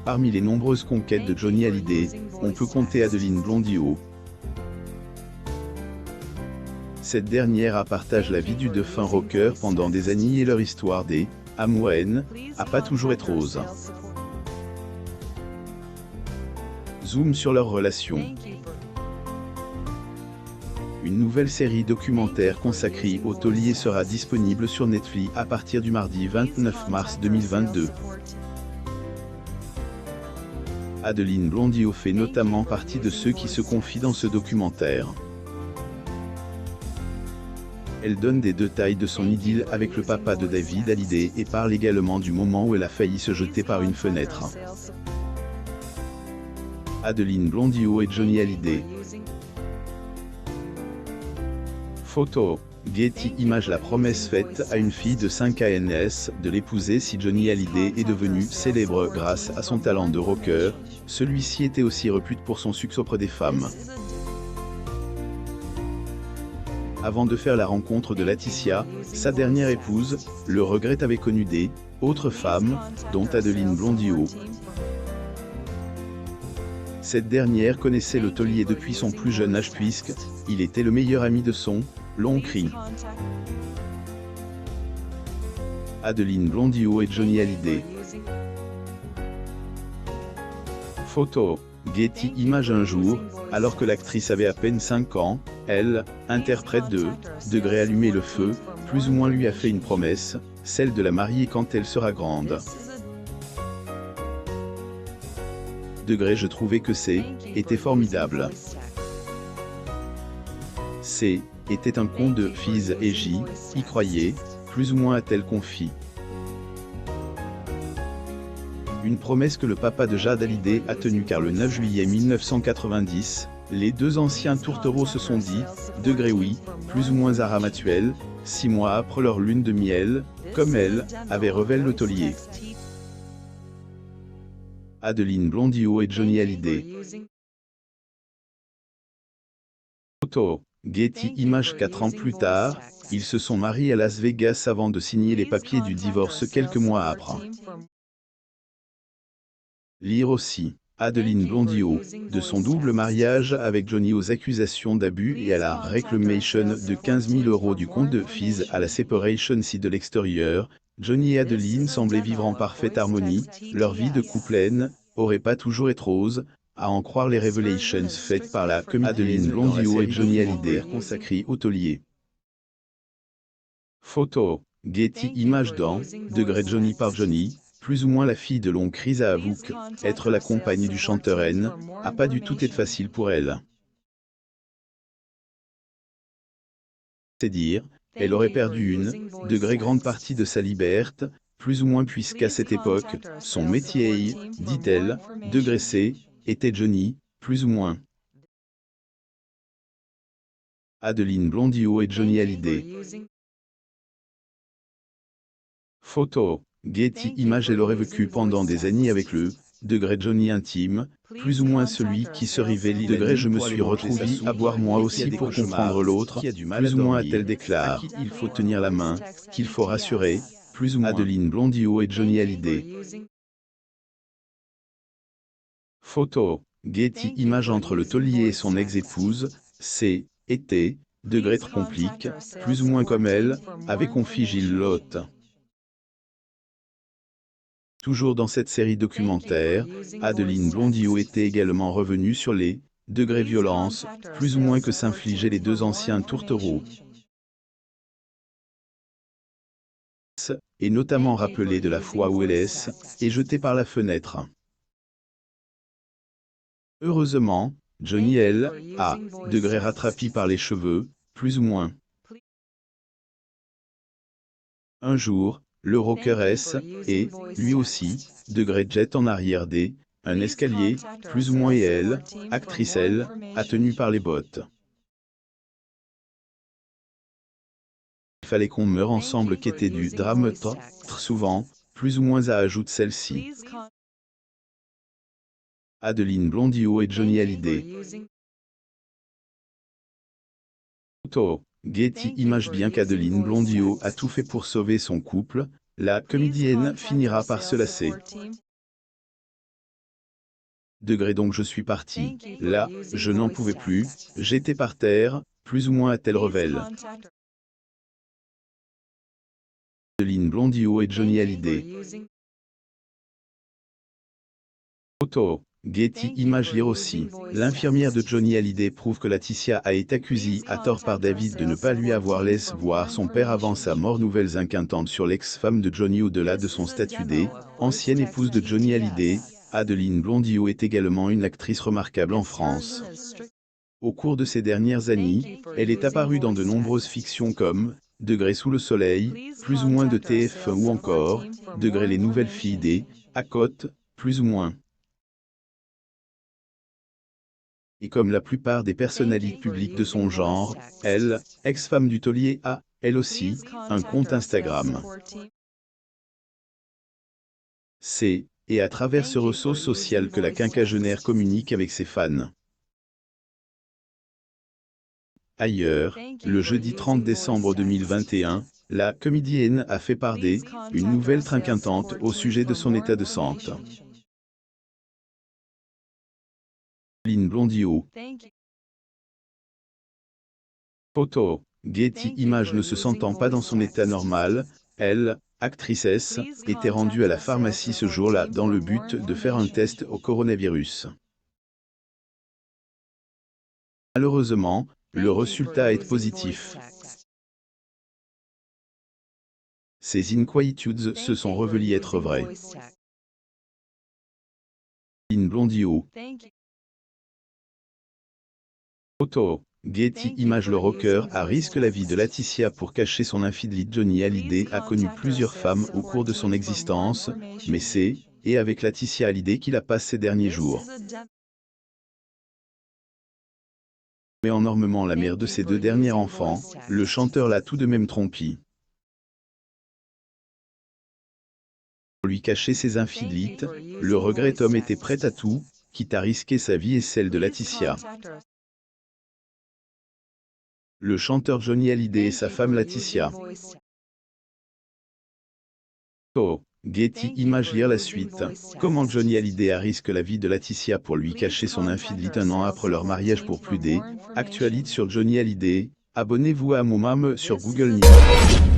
Parmi les nombreuses conquêtes de Johnny Hallyday, on peut compter Adeline Blondiau. Cette dernière a partagé la vie du défunt rocker pendant des années et leur histoire des amour-haine a pas toujours été rose. Zoom sur leur relation. Une nouvelle série documentaire consacrée au taulier sera disponible sur Netflix à partir du mardi 29 mars 2022. Adeline Blondiau fait notamment partie de ceux qui se confient dans ce documentaire. Elle donne des détails de son idylle avec le papa de David Hallyday et parle également du moment où elle a failli se jeter par une fenêtre. Adeline Blondiau et Johnny Hallyday. Photo. Getty Images. La promesse faite à une fille de 5 ans de l'épouser si Johnny Hallyday est devenu célèbre grâce à son talent de rocker, celui-ci était aussi réputé pour son succès auprès des femmes. Avant de faire la rencontre de Laetitia, sa dernière épouse, le regret avait connu des autres femmes, dont Adeline Blondiau. Cette dernière connaissait le taulier depuis son plus jeune âge puisqu'il était le meilleur ami de son long cri. Adeline Blondiau et Johnny Hallyday. Photo. Getty Images. Un jour, alors que l'actrice avait à peine 5 ans, elle, interprète de degré allumer le feu, plus ou moins lui a fait une promesse, celle de la marier quand elle sera grande. Degré je trouvais que était formidable. Était un conte de Fils et J, y croyait, plus ou moins a-t-elle confié. Une promesse que le papa de Jade Hallyday a tenue car le 9 juillet 1990, les deux anciens tourtereaux se sont dit, degré oui, plus ou moins à Ramatuelle, 6 mois après leur lune de miel, comme elle, avait révélé le taulier. Adeline Blondiau et Johnny Hallyday. Photo. Getty Images. 4 ans plus tard, ils se sont mariés à Las Vegas avant de signer les papiers du divorce quelques mois après. Lire aussi. Adeline Blondiau, de son double mariage avec Johnny aux accusations d'abus et à la réclamation de 15 000 € du compte de Fils à la séparation si de l'extérieur, Johnny et Adeline semblaient vivre en parfaite harmonie, leur vie de couple aurait pas toujours été rose, à en croire les révélations faites par la Adeline Blondiau et Johnny Hallyday consacrée au taulier. Photo. Getty Images. Dans degré Johnny par Johnny, plus ou moins la fille de Long Chris a avoué être la compagne du chanteur N, a pas du tout été facile pour elle. C'est dire, elle aurait perdu une grande partie de sa liberté, plus ou moins puisqu'à cette époque, son métier, dit-elle, était Johnny, plus ou moins. Adeline Blondiau et Johnny Hallyday. Photo. Getty Images. Elle aurait vécu pendant des années avec le degré Johnny intime, plus ou moins celui qui se révèle degré je me suis retrouvé à boire moi aussi pour comprendre l'autre, plus ou moins a-t-elle déclaré il faut tenir la main, qu'il faut rassurer, plus ou moins. Adeline Blondiau et Johnny Hallyday. Photo. Getty Images. Entre le taulier et son ex-épouse, était, degré très compliqué, plus ou moins comme elle, avait confié Gilles Lotte. Toujours dans cette série documentaire, Adeline Blondiau était également revenue sur les degrés violences, plus ou moins que s'infligeaient les deux anciens tourtereaux. Et notamment rappelé de la fois où elle est jetée par la fenêtre. Heureusement, Johnny a degré rattrapé par les cheveux, plus ou moins. Un jour, le rocker et, lui aussi, degré jet en arrière un escalier, plus ou moins et elle, actrice a tenu par les bottes. Il fallait qu'on meure ensemble qu'était du drame très souvent, plus ou moins ajoute celle-ci. Adeline Blondiau et Johnny Hallyday. Photo. Getty Images. Bien qu'Adeline Blondiau a tout fait pour sauver son couple, la comédienne finira par se lasser. degré donc je suis parti. Là, je n'en pouvais plus, j'étais par terre, plus ou moins a-t-elle révèle. Adeline Blondiot et Johnny Hallyday. Photo. Getty Images lire aussi. L'infirmière de Johnny Hallyday prouve que Laetitia a été accusée à tort par David de ne pas lui avoir laissé voir son père avant sa mort. Nouvelles inquiétantes sur l'ex-femme de Johnny au-delà de son statut d'ancienne épouse de Johnny Hallyday. Adeline Blondiot est également une actrice remarquable en France. Au cours de ces dernières années, elle est apparue dans de nombreuses fictions comme Degré sous le soleil, plus ou moins de TF1 ou encore Degré les nouvelles filles des à côte, plus ou moins. Et comme la plupart des personnalités publiques de son genre, elle, ex-femme du taulier, a, elle aussi, un compte Instagram. C'est, et à travers ce réseau social que la quinquagénaire communique avec ses fans. Ailleurs, le jeudi 30 décembre 2021, la comédienne a fait part une nouvelle trinquintante au sujet de son état de santé. Adeline Blondiot. Photo. Getty Images ne se sentant pas dans son état normal, elle, actrice, était rendue à la pharmacie ce jour-là dans le but de faire un test au coronavirus. Malheureusement, le résultat est positif. Ces inquiétudes se sont révélées être vraies. Adeline Blondiot. Photo. Getty Images le rocker a risqué la vie de Laetitia pour cacher son infidélité. Johnny Hallyday a connu plusieurs femmes au cours de son existence, mais c'est, et avec Laetitia Hallyday qu'il a passé ces derniers jours. Mais énormément la mère de ses deux derniers enfants, le chanteur l'a tout de même trompé. Pour lui cacher ses infidélités, le regretté homme était prêt à tout, quitte à risquer sa vie et celle de Laetitia. Le chanteur Johnny Hallyday et sa femme Laetitia. Oh, Getty Images lire la suite. Comment Johnny Hallyday a risqué la vie de Laetitia pour lui cacher son infidélité un an après leur mariage. Pour plus d'actualités sur Johnny Hallyday, abonnez-vous à mon mam sur Google News.